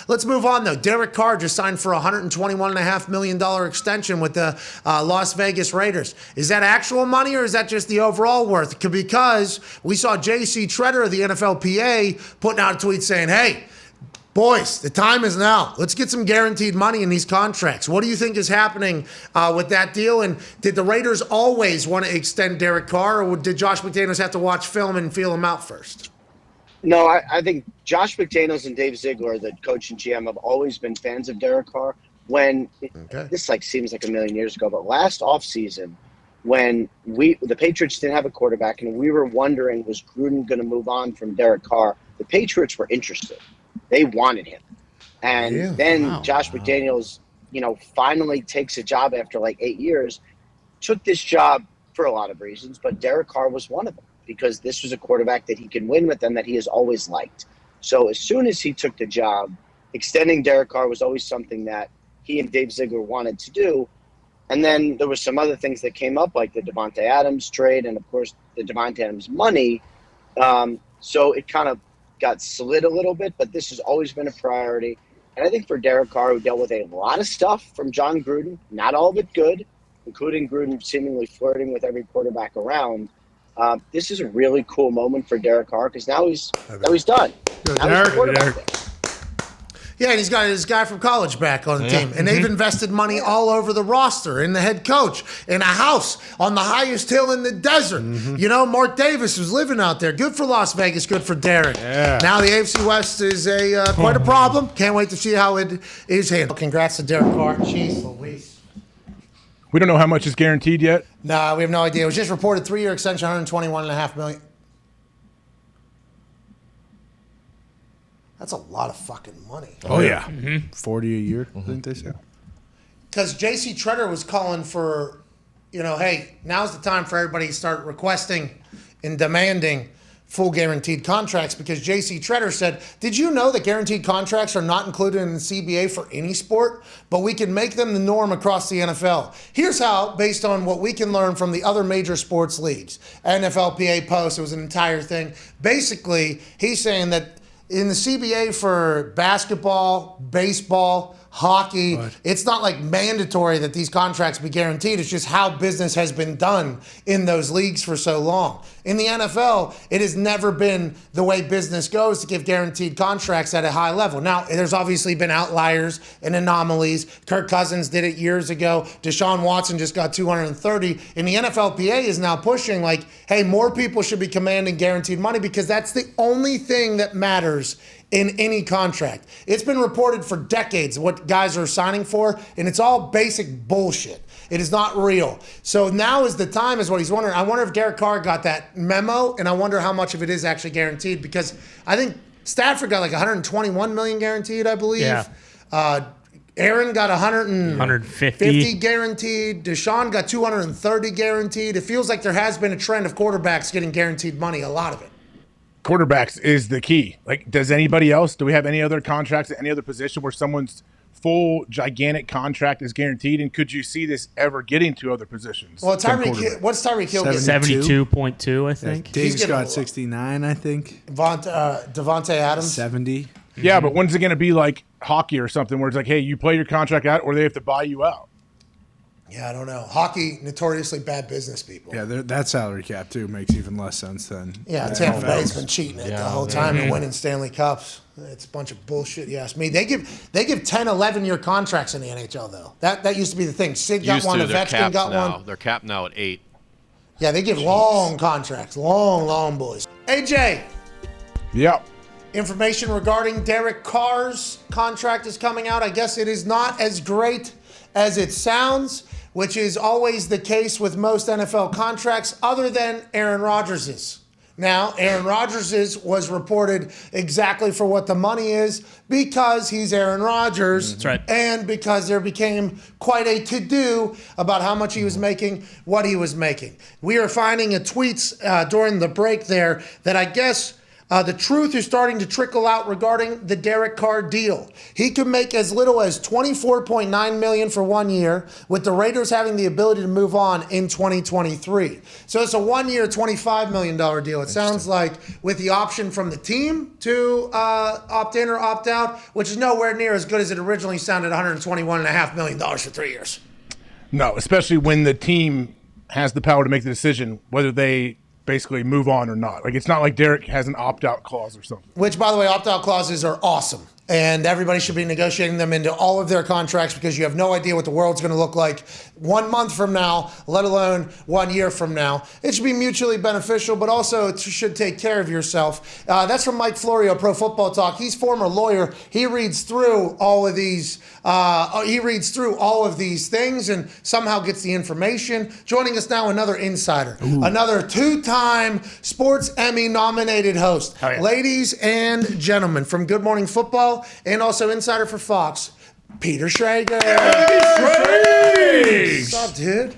Let's move on, though. Derek Carr just signed for a $121.5 million extension with the Las Vegas Raiders. Is that actual money, or is that just the overall worth? Because we saw J.C. Treader of the NFLPA putting out a tweet saying, hey, boys, the time is now. Let's get some guaranteed money in these contracts. What do you think is happening with that deal? And did the Raiders always want to extend Derek Carr, or did Josh McDaniels have to watch film and feel him out first? No, I think Josh McDaniels and Dave Ziegler, the coach and GM, have always been fans of Derek Carr. This seems like a million years ago, but last offseason, when the Patriots didn't have a quarterback and we were wondering, was Gruden going to move on from Derek Carr? The Patriots were interested. They wanted him. And then Josh McDaniels, finally takes a job after like 8 years, took this job for a lot of reasons, but Derek Carr was one of them because this was a quarterback that he can win with and that he has always liked. So as soon as he took the job, extending Derek Carr was always something that he and Dave Ziegler wanted to do. And then there were some other things that came up, like the Davante Adams trade and, of course, the Davante Adams money. So it kind of got slid a little bit, but this has always been a priority. And I think for Derek Carr, who dealt with a lot of stuff from John Gruden, not all of it good, including Gruden seemingly flirting with every quarterback around, this is a really cool moment for Derek Carr because now he's done. Yeah, and he's got his guy from college back on the team. And they've invested money all over the roster, in the head coach, in a house on the highest hill in the desert. Mark Davis was living out there. Good for Las Vegas, good for Derek. Yeah. Now the AFC West is quite a problem. Can't wait to see how it is handled. Congrats to Derek Carr. Jeez Louise. We don't know how much is guaranteed yet? No, we have no idea. It was just reported 3-year extension, $121.5 million. That's a lot of fucking money. Oh, yeah. 40 a year, I think they said. Because J.C. Treader was calling for, hey, now's the time for everybody to start requesting and demanding full guaranteed contracts, because J.C. Treader said, did you know that guaranteed contracts are not included in the CBA for any sport, but we can make them the norm across the NFL? Here's how, based on what we can learn from the other major sports leagues. NFLPA post, it was an entire thing. Basically, he's saying that in the CBA for basketball, baseball, hockey, it's not like mandatory that these contracts be guaranteed. It's just how business has been done in those leagues for so long. In the NFL, it has never been the way business goes to give guaranteed contracts at a high level. Now, there's obviously been outliers and anomalies. Kirk Cousins did it years ago. Deshaun Watson just got 230. And the NFLPA is now pushing like, hey, more people should be commanding guaranteed money because that's the only thing that matters in any contract. It's been reported for decades what guys are signing for, and it's all basic bullshit. It is not real. So now is the time, is what he's wondering. I wonder if Derek Carr got that memo, and I wonder how much of it is actually guaranteed, because I think Stafford got like $121 million guaranteed, I believe. Yeah. Aaron got 150 guaranteed. Deshaun got 230 guaranteed. It feels like there has been a trend of quarterbacks getting guaranteed money, a lot of it. Quarterbacks is the key. Like, do we have any other contracts at any other position where someone's full gigantic contract is guaranteed? And could you see this ever getting to other positions? Well, what's Tyreek Hill getting? 72.2, I think. Dave's got 69, I think. Devontae Adams? 70. Yeah, but when's it going to be like hockey or something where it's like, hey, you play your contract out or they have to buy you out? Yeah, I don't know. Hockey, notoriously bad business people. Yeah, that salary cap, too, makes even less sense than... Yeah, Tampa Bay's been cheating it the whole time and winning Stanley Cups. It's a bunch of bullshit, you ask me. They give 10, 11-year contracts in the NHL, though. That used to be the thing. Sid got one, Ovechkin got one. They're capped now at 8. Yeah, they give long contracts. Long boys. AJ. Yep. Information regarding Derek Carr's contract is coming out. I guess it is not as great as it sounds, which is always the case with most NFL contracts other than Aaron Rodgers's. Now, Aaron Rodgers's was reported exactly for what the money is because he's Aaron Rodgers. That's right. And because there became quite a to-do about how much he was making, what he was making. We are finding tweets during the break there that I guess The truth is starting to trickle out regarding the Derek Carr deal. He could make as little as $24.9 million for 1 year, with the Raiders having the ability to move on in 2023. So it's a 1 year, $25 million deal. It sounds like with the option from the team to opt in or opt out, which is nowhere near as good as it originally sounded, $121.5 million for 3 years. No, especially when the team has the power to make the decision whether they basically move on or not. Like, it's not like Derek has an opt-out clause or something. Which, by the way, opt-out clauses are awesome. And everybody should be negotiating them into all of their contracts because you have no idea what the world's going to look like 1 month from now, let alone 1 year from now. It should be mutually beneficial, but also it should take care of yourself. That's from Mike Florio, Pro Football Talk. He's former lawyer. He reads through all of these. Things and somehow gets the information. Joining us now, another insider, another two-time Sports Emmy nominated host. Oh, yeah. Ladies and gentlemen, from Good Morning Football and also insider for Fox, Peter Schrager. What's up, dude?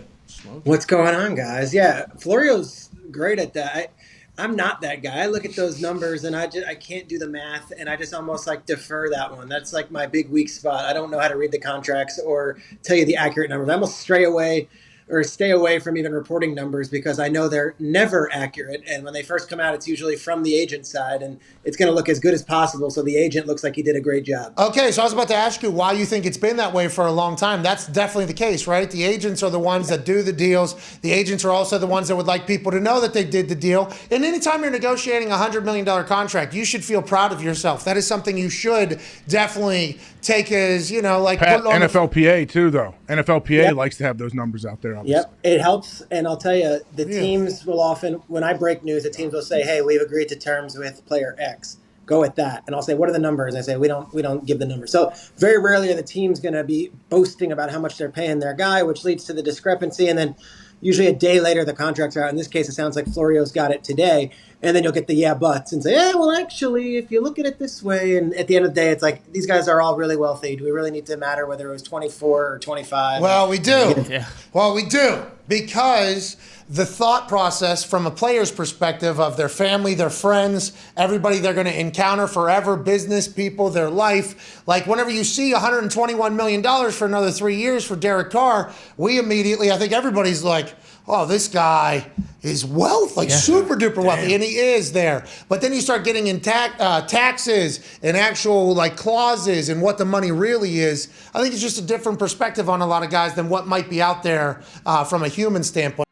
What's going on, guys? Yeah, Florio's great at that. I'm not that guy. I look at those numbers and I can't do the math, and I just almost like defer that one. That's like my big weak spot. I don't know how to read the contracts or tell you the accurate numbers. I almost stay away from even reporting numbers because I know they're never accurate. And when they first come out, it's usually from the agent side, and it's going to look as good as possible. So the agent looks like he did a great job. Okay, so I was about to ask you why you think it's been that way for a long time. That's definitely the case, right? The agents are the ones that do the deals. The agents are also the ones that would like people to know that they did the deal. And anytime you're negotiating a $100 million contract, you should feel proud of yourself. That is something you should definitely take as, like Pat, put on NFLPA too, though. NFLPA likes to have those numbers out there. Obviously. Yep, it helps. And I'll tell you, the teams will often, when I break news, the teams will say, hey, we've agreed to terms with player X. Go with that. And I'll say, what are the numbers? I say, we don't give the numbers. So very rarely are the teams going to be boasting about how much they're paying their guy, which leads to the discrepancy. And then usually a day later, the contracts are out. In this case, it sounds like Florio's got it today. And then you'll get the yeah buts and say, well, actually, if you look at it this way. And at the end of the day, it's like, these guys are all really wealthy. Do we really need to matter whether it was 24 or 25? Well, we do. Yeah. Well, we do. Because the thought process from a player's perspective of their family, their friends, everybody they're going to encounter forever, business people, their life. Like whenever you see $121 million for another 3 years for Derek Carr, we immediately, I think everybody's like, oh, this guy is super duper wealthy, and he is there. But then you start getting in taxes and actual clauses and what the money really is. I think it's just a different perspective on a lot of guys than what might be out there from a human standpoint.